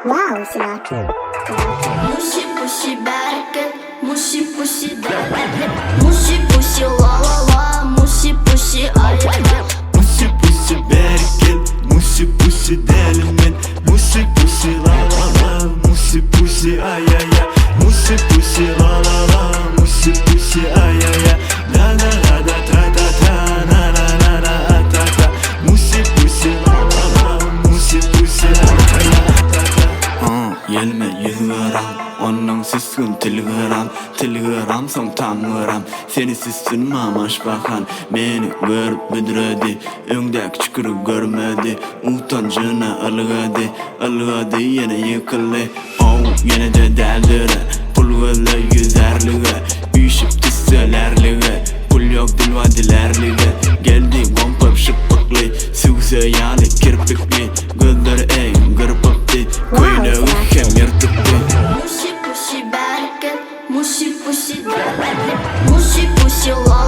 Wow, Sinatra. Mushy pushy bereket, mushy pushy dereket, mushy pushy la la la, mushy pushy ay ay ay. Mushy pushy bereket, mushy pushy delimet, mushy pushy la la la, mushy pushy ay ay ay, mushy pushy la la la, mushy pushy ay ay ay, la la la da ta ta ta, na na na na ta ta, mushy pushy la la la, mushy pushy ay ay ay ta ta. Yelme yüzüram, onun süskün tilgıram son tamıram. Seni süskün mamaş bakan, beni görüp büdüredi, öngdek çükürü görmedi, utancına ılgıdı yine yıkıldı. Yine de deldire, pul gözle yüzerlige, üşüp tüsselerlige, pul yok dilvadilerlige, geldi gompap şıppıklı, sügse yani kirpikli, gözleri en gırpıktı, köyde ülkem yırtıktı. Mushy pushy bereket, mushy pushy dereket, mushy pushy la